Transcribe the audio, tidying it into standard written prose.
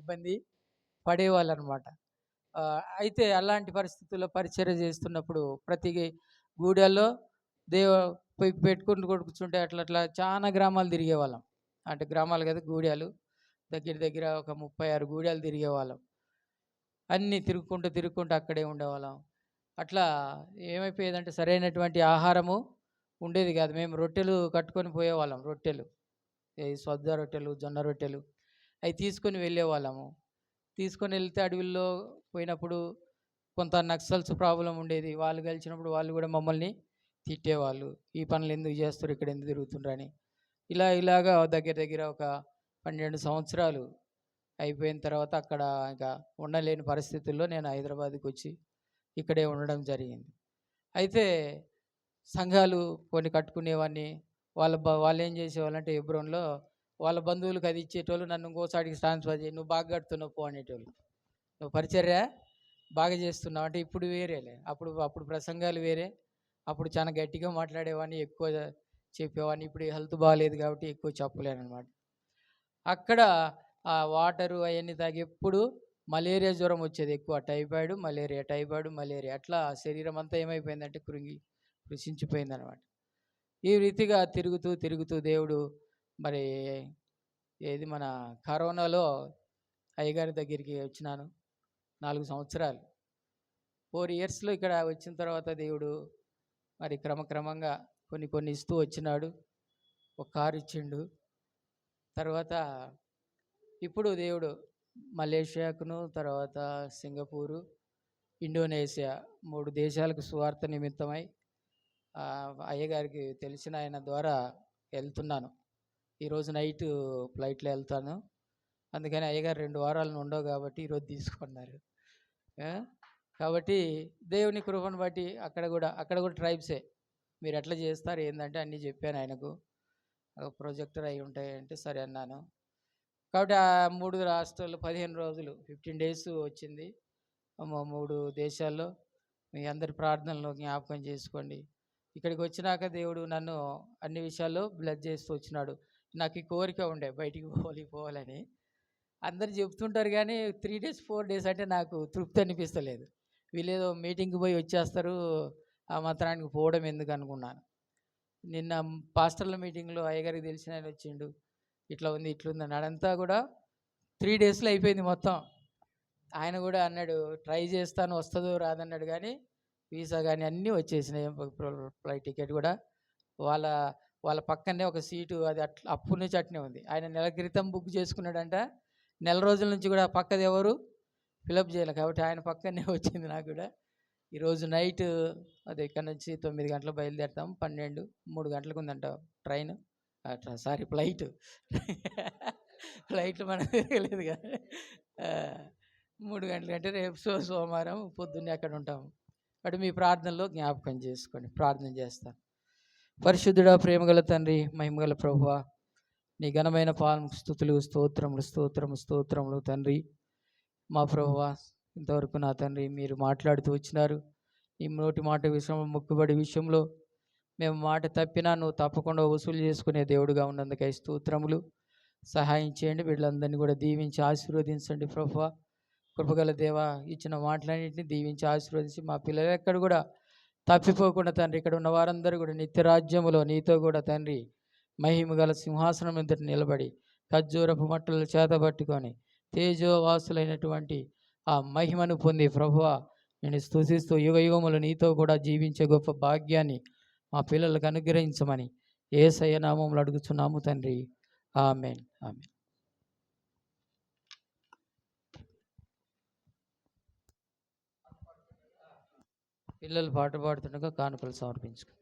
ఇబ్బంది పడేవాళ్ళు అనమాట. అయితే అలాంటి పరిస్థితుల్లో పరిచర్య చేస్తున్నప్పుడు ప్రతి గూడెల్లో దేవ పెట్టుకుంటూ కూర్చుంటే అట్లా అట్లా చాలా గ్రామాలు తిరిగేవాళ్ళం. అంటే గ్రామాలు కదా, గూడెలు దగ్గర దగ్గర ఒక 36 గూడెలు తిరిగేవాళ్ళం. అన్నీ తిరుగుకుంటూ తిరుగుకుంటూ అక్కడే ఉండేవాళ్ళం. అట్లా ఏమైపోయేదంటే సరైనటువంటి ఆహారము ఉండేది కాదు. మేము రొట్టెలు కట్టుకొని పోయేవాళ్ళం. రొట్టెలు, ఈ సజ్జ రొట్టెలు, జొన్న రొట్టెలు అవి తీసుకొని వెళ్ళేవాళ్ళము. తీసుకొని వెళ్తే అడవుల్లో పోయినప్పుడు కొంత నక్సల్స్ ప్రాబ్లం ఉండేది. వాళ్ళు కలిసినప్పుడు వాళ్ళు కూడా మమ్మల్ని తిట్టేవాళ్ళు. ఈ పనులు ఎందుకు చేస్తారు, ఇక్కడ ఎందుకు తిరుగుతుండ్రని. ఇలాగా దగ్గర దగ్గర ఒక 12 సంవత్సరాలు అయిపోయిన తర్వాత అక్కడ ఇంకా ఉండలేని పరిస్థితుల్లో నేను హైదరాబాద్కి వచ్చి ఇక్కడే ఉండడం జరిగింది. అయితే సంఘాలు కొన్ని కట్టుకునేవాడిని. వాళ్ళు ఏం చేసేవాళ్ళంటే హెబ్రోన్‌లో వాళ్ళ బంధువులకు అది ఇచ్చేటోళ్ళు. నన్ను ఇంకోసారికి ట్రాన్స్ఫర్ చేయి, నువ్వు బాగా కడుతున్నావు పో అనేటోళ్ళు. నువ్వు పరిచర్య బాగా చేస్తున్నావు అంటే. ఇప్పుడు వేరేలే, అప్పుడు అప్పుడు ప్రసంగాలు వేరే. అప్పుడు చాలా గట్టిగా మాట్లాడేవాడిని, ఎక్కువ చెప్పేవాడిని. ఇప్పుడు హెల్త్ బాగాలేదు కాబట్టి ఎక్కువ చెప్పలేనమాట. అక్కడ ఆ వాటరు అవన్నీ తాగి ఎప్పుడు మలేరియా జ్వరం వచ్చేది ఎక్కువ. టైఫాయిడ్ మలేరియా అట్లా శరీరం అంతా ఏమైపోయిందంటే కృషించిపోయిందనమాట. ఈ రీతిగా తిరుగుతూ తిరుగుతూ దేవుడు మరి ఏది మన కరోనాలో అయ్యగారి దగ్గరికి వచ్చినాను. 4 సంవత్సరాలు 4 ఇయర్స్లో ఇక్కడ వచ్చిన తర్వాత దేవుడు మరి క్రమక్రమంగా కొన్ని ఇస్తూ వచ్చినాడు. ఒక కారు ఇచ్చిండు. తర్వాత ఇప్పుడు దేవుడు మలేషియాకును, తర్వాత సింగపూరు, ఇండోనేషియా 3 దేశాలకు సువార్త నిమిత్తమై అయ్యగారికి తెలిసిన ఆయన ద్వారా వెళ్తున్నాను. ఈరోజు నైట్ ఫ్లైట్లో వెళ్తాను. అందుకని అయ్యగారు 2 వారాలను ఉండవు కాబట్టి ఈరోజు తీసుకున్నారు. కాబట్టి దేవుని కృపను బట్టి అక్కడ కూడా ట్రైబ్సే. మీరు ఎట్లా చేస్తారు ఏంటంటే అన్నీ చెప్పాను ఆయనకు. ప్రొజెక్టర్ అయి ఉంటాయంటే సరే అన్నాను. కాబట్టి ఆ 3 రాష్ట్రాలు 15 రోజులు 15 డేస్ వచ్చింది. 3 దేశాల్లో మీ అందరి ప్రార్థనలో జ్ఞాపకం చేసుకోండి. ఇక్కడికి వచ్చినాక దేవుడు నన్ను అన్ని విషయాల్లో బ్లెస్ చేస్తూ వచ్చినాడు. నాకు ఈ కోరిక ఉండే బయటికి పోవాలని. అందరు చెప్తుంటారు కానీ 3 డేస్ 4 డేస్ అంటే నాకు తృప్తి అనిపిస్తలేదు. వీళ్ళేదో మీటింగ్కి పోయి వచ్చేస్తారు, ఆ మాత్రానికి పోవడం ఎందుకు అనుకున్నాను. నిన్న పాస్టర్ల మీటింగ్లో అయ్యగారికి తెలిసిన ఆయన వచ్చిండు. ఇట్లా ఉంది ఇట్లుంది అదంతా కూడా 3 డేస్లో అయిపోయింది మొత్తం. ఆయన కూడా అన్నాడు ట్రై చేస్తాను, వస్తుందో రాదన్నాడు. కానీ వీసా కానీ అన్నీ వచ్చేసినాయి. ఫ్లైట్ టికెట్ కూడా వాళ్ళ పక్కనే ఒక సీటు, అది అట్లా అప్పటి నుంచి అట్నే ఉంది. ఆయన నెల క్రితం బుక్ చేసుకున్నాడంట. నెల రోజుల నుంచి కూడా పక్కది ఎవరు ఫిలప్ చేయలేదు. కాబట్టి ఆయన పక్కనే వచ్చింది నాకు కూడా. ఈరోజు నైట్ అది ఇక్కడ నుంచి 9 గంటలకు బయలుదేరుతాం. 3 గంటలకు ఉందంట ట్రైన్, ఫ్లైట్. ఫ్లైట్లు మనకు తెలియలేదు కదా. 3 గంటలంటే రేపు సోమవారం పొద్దున్నే అక్కడ ఉంటాము. కాబట్టి మీ ప్రార్థనలో జ్ఞాపకం చేసుకోండి. ప్రార్థన చేస్తాను. పరిశుద్ధుడా, ప్రేమగల తండ్రి, మహిమగల ప్రభువా, నీ ఘనమైన పాలనకు స్తుతులు, స్తోత్రములు తండ్రి. మా ప్రభువా, ఇంతవరకు నా తండ్రి మీరు మాట్లాడుతూ వచ్చినారు. ఈ నోటి మాట విషయంలో, మొక్కుబడి విషయంలో మేము మాట తప్పినా నువ్వు తప్పకుండా వసూలు చేసుకునే దేవుడుగా ఉన్నందుకై స్తోత్రములు. సహాయం చేయండి. వీళ్ళందరినీ కూడా దీవించి ఆశీర్వదించండి ప్రభువా. కృపగల దేవ, ఇచ్చిన మాటలన్నింటినీ దీవించి ఆశీర్వదించి మా పిల్లలు ఎక్కడ కూడా తప్పిపోకుండా తండ్రి, ఇక్కడ ఉన్న వారందరూ కూడా నిత్యరాజ్యములో నీతో కూడా తండ్రి మహిమ గల సింహాసనం ఎదుట నిలబడి ఖర్జూరపు మట్టలు చేతబట్టుకొని తేజోవాసులైనటువంటి ఆ మహిమను పొంది ప్రభువా నేను స్తుతిస్తూ యుగములు నీతో కూడా జీవించే గొప్ప భాగ్యాన్ని మా పిల్లలకు అనుగ్రహించమని యేసయ్య నామములో అడుగుచున్నాము తండ్రి. ఆమేన్. ఆమేన్. పిల్లలు పాట పాడుతుండగా కానుకలు సమర్పించుకో.